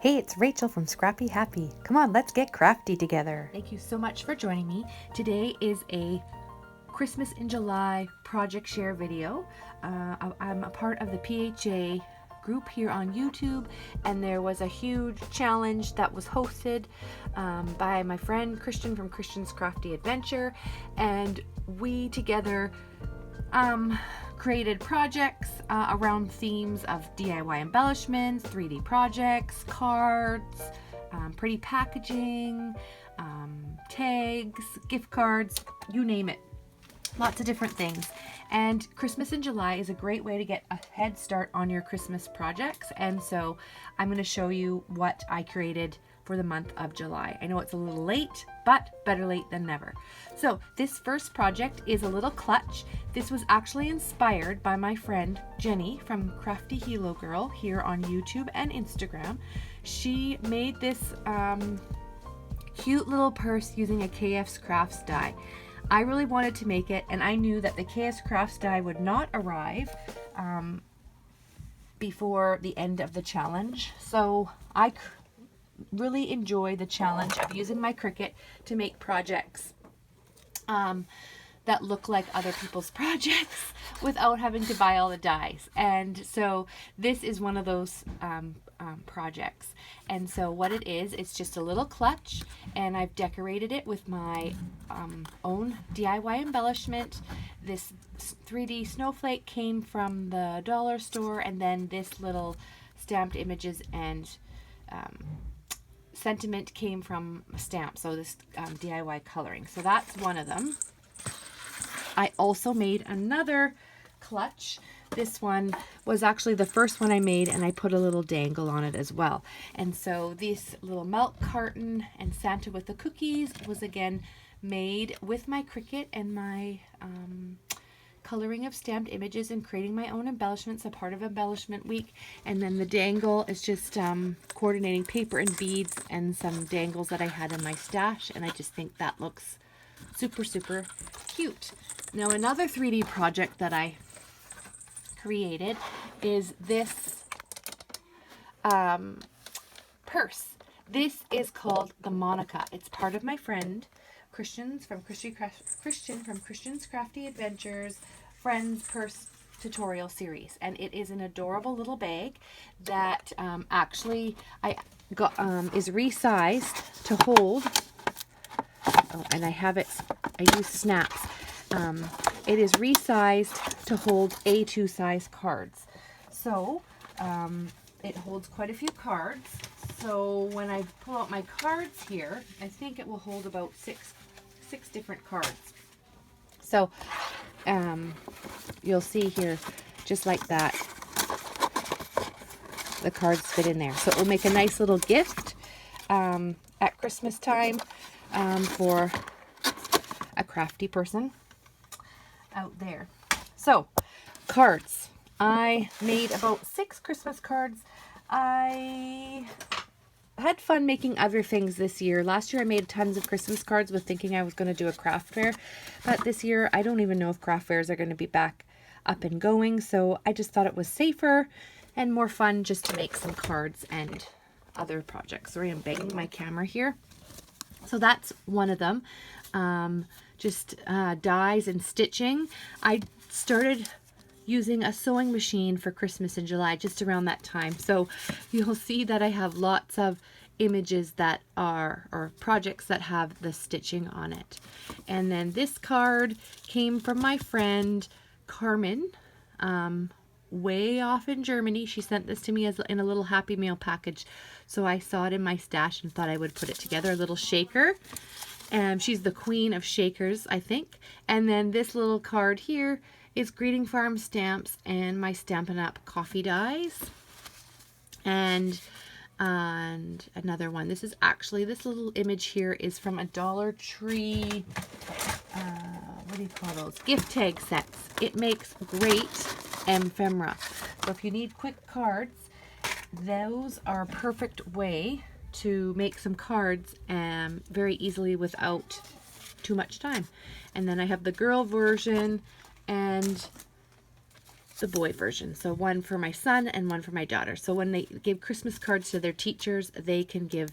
Hey, it's Rachel from Scrappy Happy. Come on, let's get crafty together. Thank you so much for joining me. Today is a Christmas in July project share video. I'm a part of the PHA group here on YouTube, and there was a huge challenge that was hosted by my friend Christian from Christian's Crafty Adventure, and we together created projects around themes of DIY embellishments, 3D projects, cards, pretty packaging, tags, gift cards, you name it. Lots of different things. And Christmas in July is a great way to get a head start on your Christmas projects. And so I'm going to show you what I created for the month of July. I know it's a little late, but better late than never. So this first project is a little clutch. This was actually inspired by my friend Jenny from Crafty Hilo Girl here on YouTube and Instagram. She made this cute little purse using a KF's Crafts die. I really wanted to make it, and I knew that the KS Crafts die would not arrive before the end of the challenge. So I really enjoy the challenge of using my Cricut to make projects that look like other people's projects without having to buy all the dies. And so this is one of those projects. And so what it is, it's just a little clutch, and I've decorated it with my own DIY embellishment. This 3D snowflake came from the dollar store, and then this little stamped images and sentiment came from a stamp, so this DIY coloring. So that's one of them. I also made another clutch. This one was actually the first one I made, and I put a little dangle on it as well. And so this little milk carton and Santa with the cookies was again made with my Cricut and my coloring of stamped images and creating my own embellishments, a part of embellishment week. And then the dangle is just coordinating paper and beads and some dangles that I had in my stash, and I just think that looks super cute. Now another 3D project that I created is this purse. This is called the Monica. It's part of my friend Christian from Christian's Crafty Adventures Friends Purse tutorial series, and it is an adorable little bag that actually I got is resized to hold. Oh, and I have it. I use snaps. It is resized to hold A2 size cards. So it holds quite a few cards. So when I pull out my cards here, I think it will hold about six different cards. So you'll see here, just like that, the cards fit in there. So it will make a nice little gift at Christmas time for a crafty person out there. So cards, I made about 6 Christmas cards. I had fun making other things this year. Last year I made tons of Christmas cards with thinking I was going to do a craft fair, but this year I don't even know if craft fairs are going to be back up and going, so I just thought it was safer and more fun just to make some cards and other projects. Sorry, I'm banging my camera here. So that's one of them. Just dies and stitching. I started using a sewing machine for Christmas in July, just around that time. So you'll see that I have lots of images that are, or projects that have the stitching on it. And then this card came from my friend Carmen, way off in Germany. She sent this to me as in a little Happy Meal package. So I saw it in my stash and thought I would put it together. A little shaker. And she's the queen of shakers, I think. And then this little card here is Greeting Farm stamps and my Stampin' Up! Coffee dies. And another one. This is actually, this little image here is from a Dollar Tree, what do you call those? Gift tag sets. It makes great ephemera. So if you need quick cards, those are a perfect way to make some cards very easily without too much time. And then I have the girl version, and the boy version. So one for my son and one for my daughter. So when they give Christmas cards to their teachers, they can give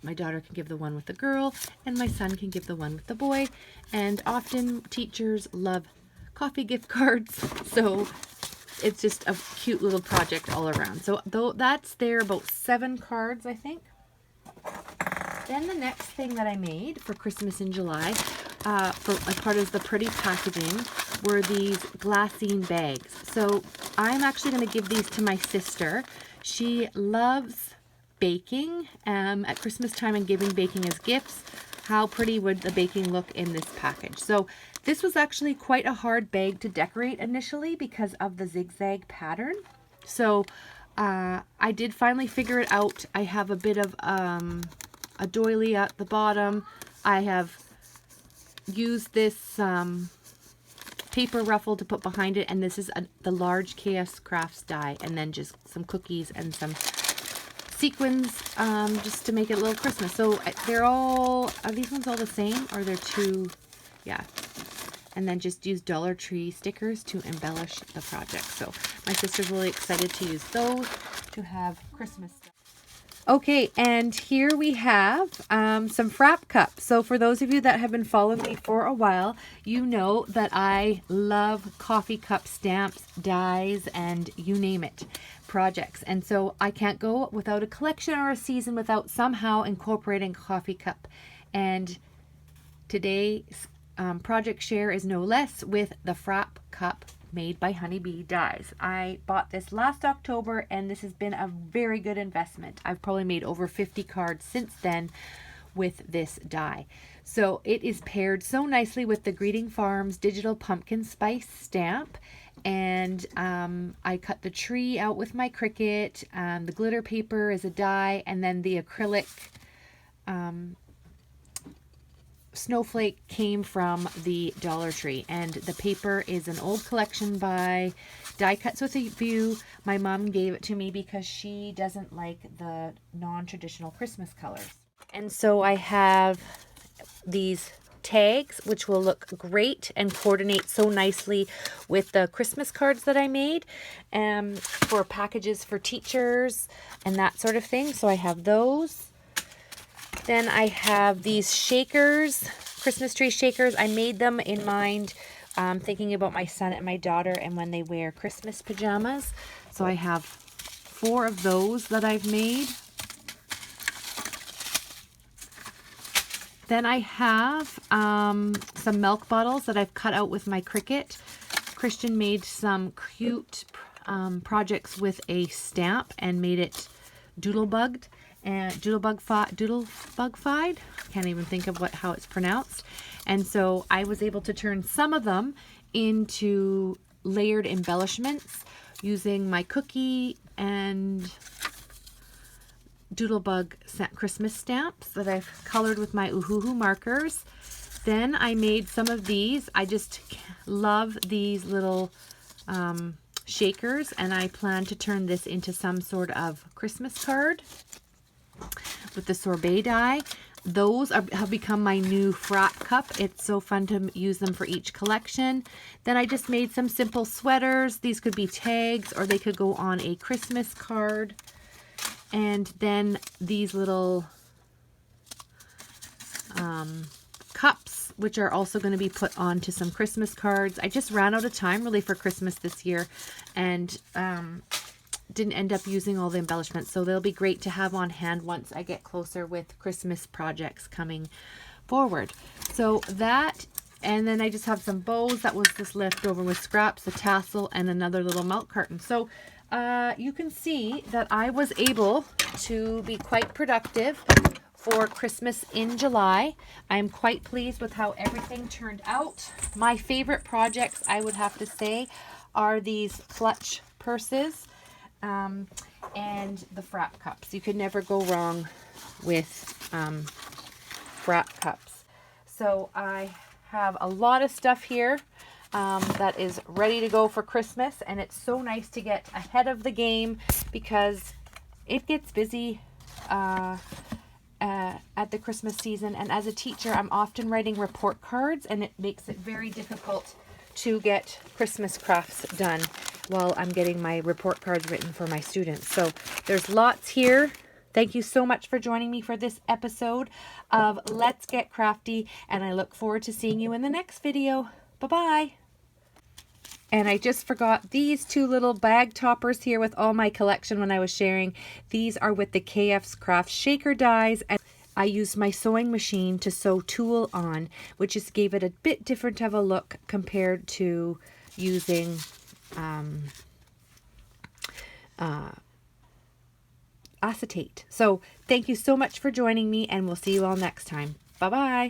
my daughter can give the one with the girl and my son can give the one with the boy. And often teachers love coffee gift cards. So it's just a cute little project all around. So though that's there, about 7 cards, I think. Then the next thing that I made for Christmas in July, for as part of the pretty packaging, were these glassine bags. So I'm actually going to give these to my sister. She loves baking at Christmas time and giving baking as gifts. How pretty would the baking look in this package? So this was actually quite a hard bag to decorate initially because of the zigzag pattern. So I did finally figure it out. I have a bit of a doily at the bottom. I have used this paper ruffle to put behind it, and this is the large KS Crafts die, and then just some cookies and some sequins just to make it a little Christmas. So they're all, are these ones all the same, or they're two? Yeah. And then just use Dollar Tree stickers to embellish the project. So my sister's really excited to use those to have Christmas stuff. Okay, and here we have some frap cups. So for those of you that have been following me for a while, you know that I love coffee cup stamps, dies, and you name it, projects. And so I can't go without a collection or a season without somehow incorporating coffee cup. And today's project share is no less with the frap cup made by Honeybee Dies. I bought this last October and this has been a very good investment. I've probably made over 50 cards since then with this die. So it is paired so nicely with the Greeting Farms digital pumpkin spice stamp, and I cut the tree out with my Cricut. The glitter paper is a die, and then the acrylic snowflake came from the Dollar Tree, and the paper is an old collection by Die Cuts with a View. My mom gave it to me because she doesn't like the non-traditional Christmas colors. And so I have these tags, which will look great and coordinate so nicely with the Christmas cards that I made for packages for teachers and that sort of thing. So I have those. Then I have these shakers, Christmas tree shakers. I made them in mind, thinking about my son and my daughter and when they wear Christmas pajamas. So I have 4 of those that I've made. Then I have some milk bottles that I've cut out with my Cricut. Christian made some cute projects with a stamp and made it doodlebugged. And doodlebugfied, can't even think of how it's pronounced. And so I was able to turn some of them into layered embellishments using my cookie and doodlebug Christmas stamps that I've colored with my Uhuhu markers. Then I made some of these. I just love these little shakers, and I plan to turn this into some sort of Christmas card with the sorbet die. Those have become my new frap cup. It's so fun to use them for each collection. Then I just made some simple sweaters. These could be tags or they could go on a Christmas card. And then these little cups, which are also going to be put onto some Christmas cards. I just ran out of time really for Christmas this year, and didn't end up using all the embellishments, so they'll be great to have on hand once I get closer with Christmas projects coming forward. So that, and then I just have some bows that was just left over with scraps, a tassel, and another little milk carton. So you can see that I was able to be quite productive for Christmas in July. I'm quite pleased with how everything turned out. My favorite projects, I would have to say, are these clutch purses and the frap cups. You could never go wrong with frap cups. So I have a lot of stuff here that is ready to go for Christmas, and it's so nice to get ahead of the game because it gets busy at the Christmas season, and as a teacher I'm often writing report cards, and it makes it very difficult to get Christmas crafts done while I'm getting my report cards written for my students. So there's lots here. Thank you so much for joining me for this episode of Let's Get Crafty, and I look forward to seeing you in the next video. Bye-bye. And I just forgot these two little bag toppers here with all my collection when I was sharing. These are with the KF's Craft Shaker dies, and I used my sewing machine to sew tulle on, which just gave it a bit different of a look compared to using acetate. So thank you so much for joining me, and we'll see you all next time. Bye-bye.